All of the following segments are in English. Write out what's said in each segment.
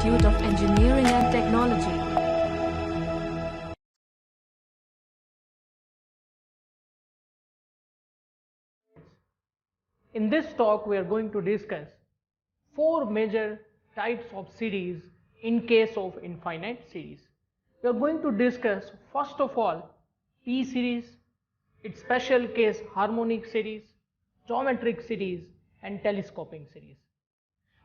Institute of Engineering and Technology. In this talk, we are going to discuss four major types of series in case of infinite series. We are going to discuss first of all P series, its special case harmonic series, geometric series and telescoping series.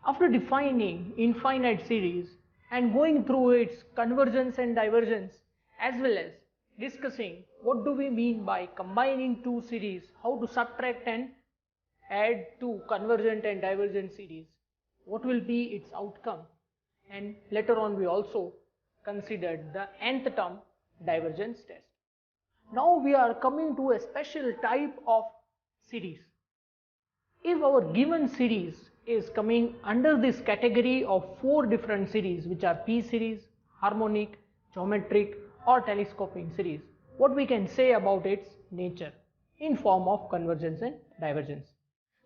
After defining infinite series and going through its convergence and divergence, as well as discussing what do we mean by combining two series, how to subtract and add two convergent and divergent series, what will be its outcome, and later on we also considered the nth term divergence test. Now we are coming to a special type of series. If our given series is coming under this category of four different series, which are P series, harmonic, geometric or telescoping series, what we can say about its nature in form of convergence and divergence.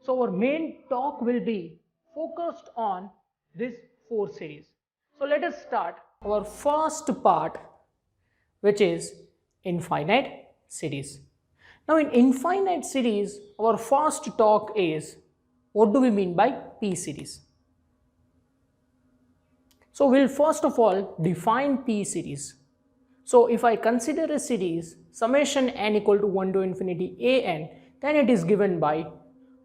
So our main talk will be focused on these four series. So let us start our first part, which is infinite series. Now in infinite series, our first talk is what do we mean by P series. So we'll first of all define P series. So if I consider a series summation n equal to 1 to infinity a n, then it is given by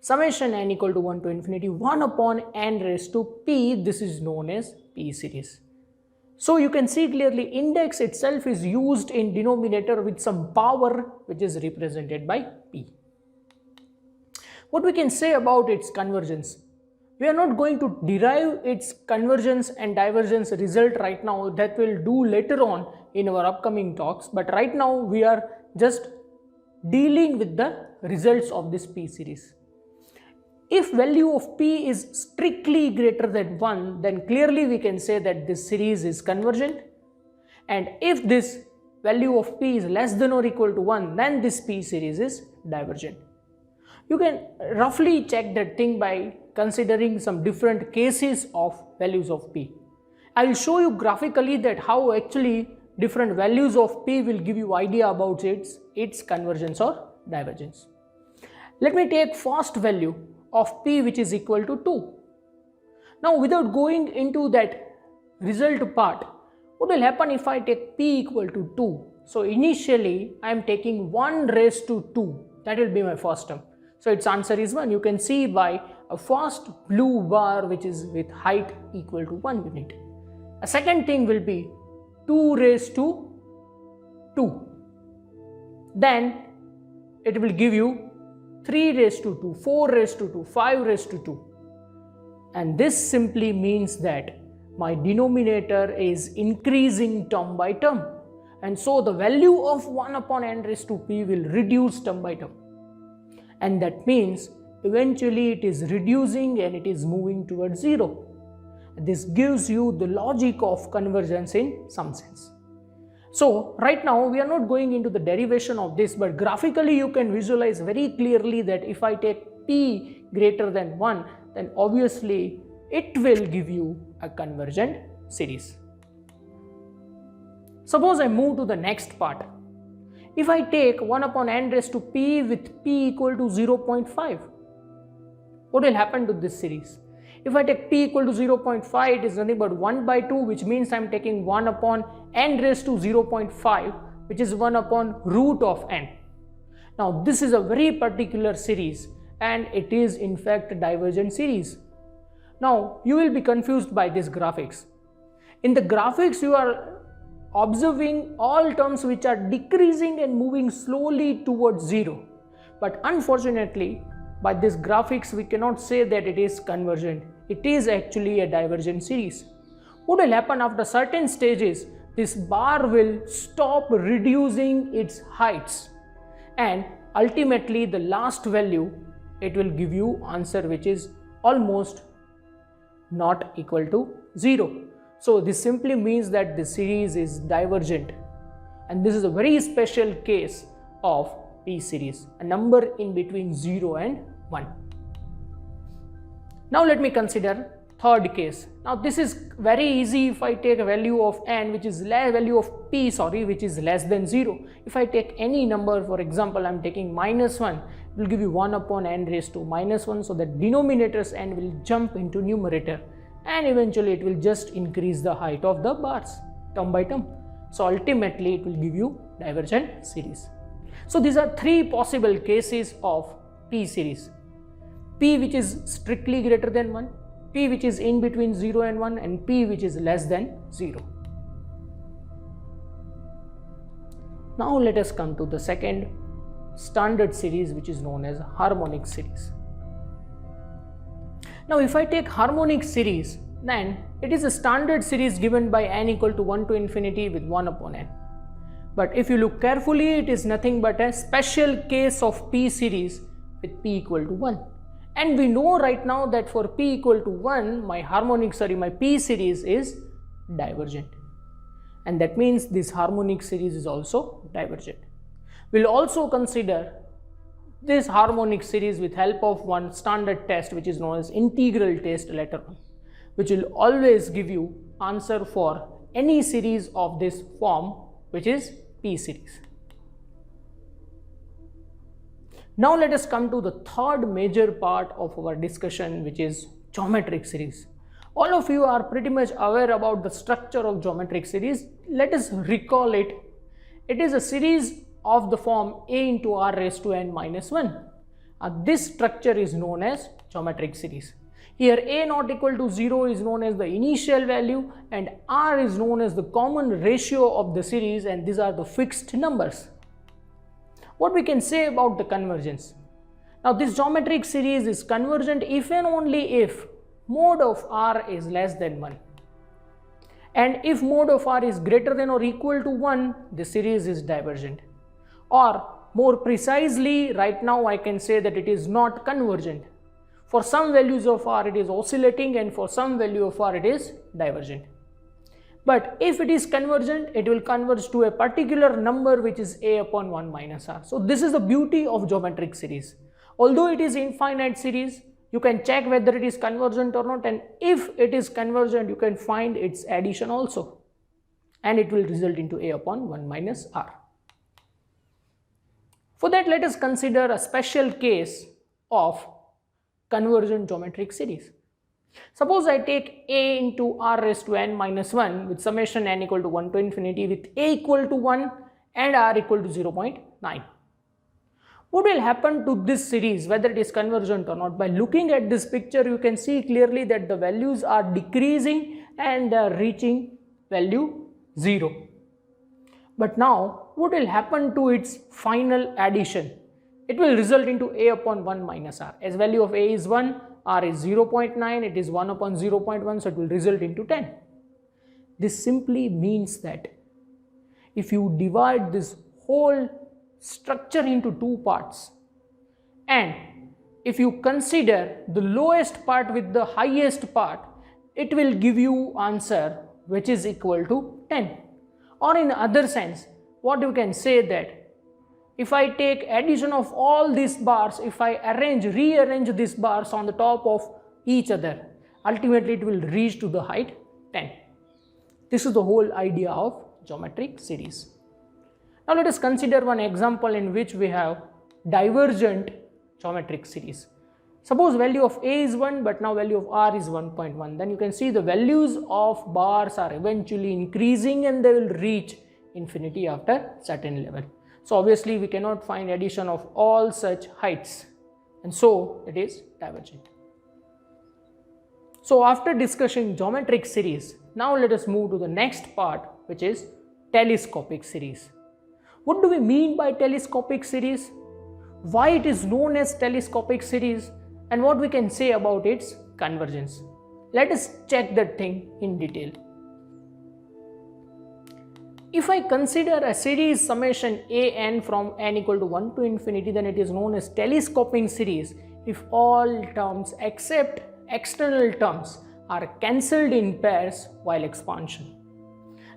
summation n equal to 1 to infinity 1 upon n raised to p. This is known as P series. So you can see clearly index itself is used in denominator with some power which is represented by P. What we can say about its convergence? We are not going to derive its convergence and divergence result right now. That will do later on in our upcoming talks, but right now we are just dealing with the results of this P series. If value of P is strictly greater than 1, then clearly we can say that this series is convergent, and if this value of P is less than or equal to 1, then this P series is divergent. You can roughly check that thing by considering some different cases of values of P. I will show you graphically that how actually different values of P will give you idea about its convergence or divergence. Let me take first value of P, which is equal to 2. Now without going into that result part, what will happen if I take P equal to 2? So initially I am taking 1 raised to 2, that will be my first term. So its answer is 1. You can see by a first blue bar which is with height equal to 1 unit. A second thing will be 2 raised to 2. Then it will give you 3 raised to 2, 4 raised to 2, 5 raised to 2. And this simply means that my denominator is increasing term by term. And so the value of 1 upon n raised to p will reduce term by term. And that means eventually it is reducing and it is moving towards 0. This gives you the logic of convergence in some sense. So right now we are not going into the derivation of this, but graphically you can visualize very clearly that if I take P greater than 1, then obviously it will give you a convergent series. Suppose I move to the next part. If I take 1 upon n raised to p with p equal to 0.5, what will happen to this series? If I take p equal to 0.5, it is nothing but 1 by 2, which means I am taking 1 upon n raised to 0.5, which is 1 upon root of n. Now this is a very particular series and it is in fact a divergent series. Now you will be confused by these graphics. In the graphics you are observing all terms which are decreasing and moving slowly towards 0. But unfortunately, by this graphics we cannot say that it is convergent. It is actually a divergent series. What will happen after certain stages? This bar will stop reducing its heights, and ultimately the last value, it will give you answer which is almost not equal to 0. So this simply means that the series is divergent, and this is a very special case of P series, a number in between 0 and 1. Now let me consider third case. Now this is very easy. If I take a value of n which is value of p which is less than 0. If I take any number, for example I am taking -1, it will give you 1 upon n raised to -1, so that denominator's n will jump into numerator and eventually it will just increase the height of the bars term by term. So ultimately it will give you divergent series. So these are three possible cases of p series. P which is strictly greater than 1, P which is in between 0 and 1, and P which is less than 0. Now let us come to the second standard series, which is known as harmonic series. Now if I take harmonic series, then it is a standard series given by n equal to 1 to infinity with 1 upon n. But if you look carefully, it is nothing but a special case of P series with P equal to 1. And we know right now that for P equal to 1, my P series is divergent. And that means this harmonic series is also divergent. We'll also consider this harmonic series with help of one standard test which is known as integral test later on, which will always give you answer for any series of this form, which is P series. Now let us come to the third major part of our discussion, which is geometric series. All of you are pretty much aware about the structure of geometric series. Let us recall it. It is a series of the form a into r raised to n minus 1. This structure is known as geometric series. Here a not equal to 0 is known as the initial value and r is known as the common ratio of the series, and these are the fixed numbers. What we can say about the convergence? Now this geometric series is convergent if and only if mode of r is less than 1. And if mode of r is greater than or equal to 1, the series is divergent. Or more precisely, right now I can say that it is not convergent. For some values of r it is oscillating, and for some value of r it is divergent. But if it is convergent, it will converge to a particular number which is a upon 1 minus r. So this is the beauty of geometric series. Although it is infinite series, you can check whether it is convergent or not, and if it is convergent, you can find its addition also, and it will result into a upon 1 minus r. For that, let us consider a special case of convergent geometric series. Suppose I take a into r raised to n minus 1 with summation n equal to 1 to infinity with a equal to 1 and r equal to 0.9. What will happen to this series, whether it is convergent or not? By looking at this picture, you can see clearly that the values are decreasing and they are reaching value 0. But now, what will happen to its final addition? It will result into a upon 1 minus r. As value of a is 1, r is 0.9, it is 1 upon 0.1, so it will result into 10. This simply means that if you divide this whole structure into two parts, and if you consider the lowest part with the highest part, it will give you answer which is equal to 10. Or in other sense, what you can say that if I take addition of all these bars, if I rearrange these bars on the top of each other, ultimately it will reach to the height 10. This is the whole idea of geometric series. Now let us consider one example in which we have divergent geometric series. Suppose value of a is 1, but now value of r is 1.1. Then you can see the values of bars are eventually increasing and they will reach infinity after certain level. So obviously we cannot find addition of all such heights, and so it is divergent. So after discussing geometric series, now let us move to the next part, which is telescopic series. What do we mean by telescopic series? Why it is known as telescopic series, and what we can say about its convergence? Let us check that thing in detail. If I consider a series summation a n from n equal to 1 to infinity, then it is known as telescoping series if all terms except external terms are cancelled in pairs while expansion.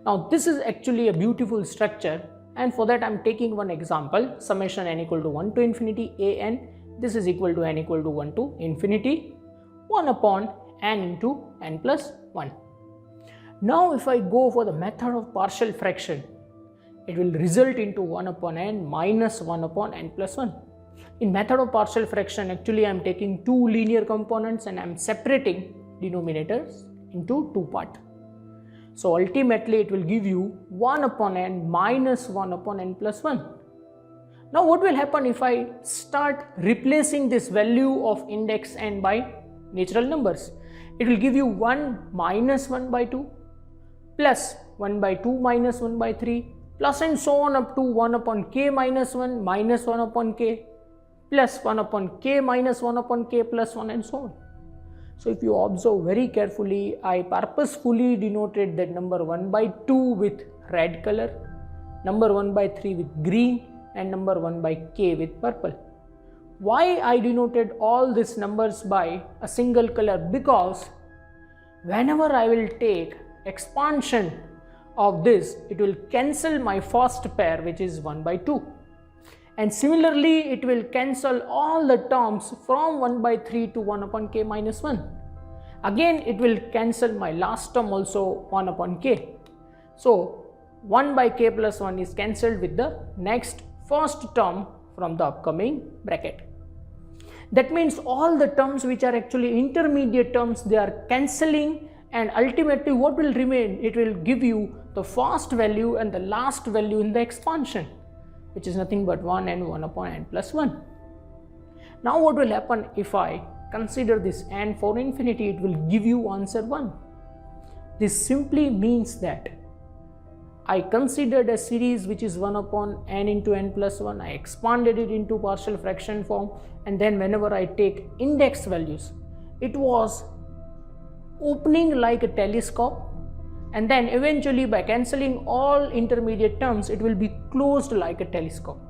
Now this is actually a beautiful structure, and for that I am taking one example, summation n equal to 1 to infinity a n. This is equal to n equal to 1 to infinity 1 upon n into n plus 1. Now if I go for the method of partial fraction, it will result into 1 upon n minus 1 upon n plus 1. In method of partial fraction, actually I am taking two linear components and I am separating denominators into two parts. So ultimately it will give you 1 upon n minus 1 upon n plus 1. Now what will happen if I start replacing this value of index n by natural numbers? It will give you 1 minus 1 by 2 plus 1 by 2 minus 1 by 3 plus and so on up to 1 upon k minus 1 minus 1 upon k plus 1 upon k minus 1 upon k plus 1 and so on. So if you observe very carefully, I purposefully denoted that number 1 by 2 with red color, number 1 by 3 with green and number 1 by k with purple. Why I denoted all these numbers by a single color? Because whenever I will take expansion of this, it will cancel my first pair, which is 1 by 2. And similarly, it will cancel all the terms from 1 by 3 to 1 upon k minus 1. Again, it will cancel my last term also 1 upon k. So 1 by k plus 1 is cancelled with the next first term from the upcoming bracket. That means all the terms which are actually intermediate terms, they are cancelling, and ultimately what will remain? It will give you the first value and the last value in the expansion, which is nothing but 1 and 1 upon n plus 1. Now what will happen if I consider this n for infinity? It will give you answer 1. This simply means that I considered a series which is 1 upon n into n plus 1, I expanded it into partial fraction form, and then whenever I take index values, it was opening like a telescope, and then eventually by cancelling all intermediate terms, it will be closed like a telescope.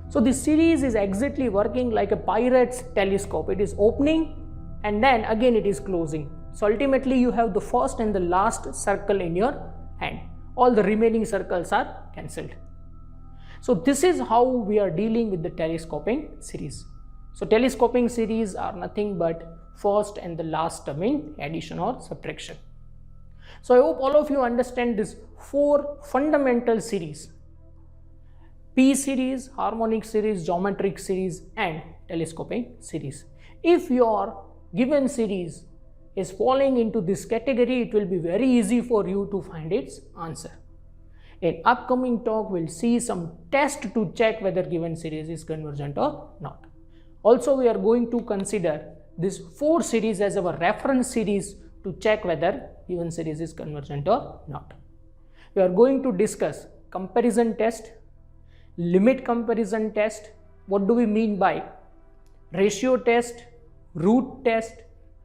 So this series is exactly working like a pirate's telescope. It is opening and then again it is closing. So ultimately you have the first and the last circle in your hand. All the remaining circles are cancelled. So this is how we are dealing with the telescoping series. So telescoping series are nothing but first and the last term in addition or subtraction. So I hope all of you understand these four fundamental series: P series, harmonic series, geometric series and telescoping series. If your given series is falling into this category, it will be very easy for you to find its answer. In upcoming talk, we'll see some test to check whether given series is convergent or not. Also, we are going to consider this four series as our reference series to check whether given series is convergent or not. We are going to discuss comparison test, limit comparison test, what do we mean by ratio test, root test,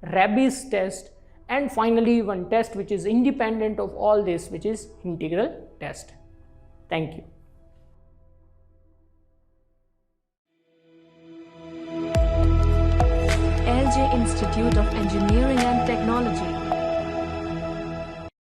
Rabi's test, and finally one test which is independent of all this, which is integral test. Thank you. LJ Institute of Engineering and Technology.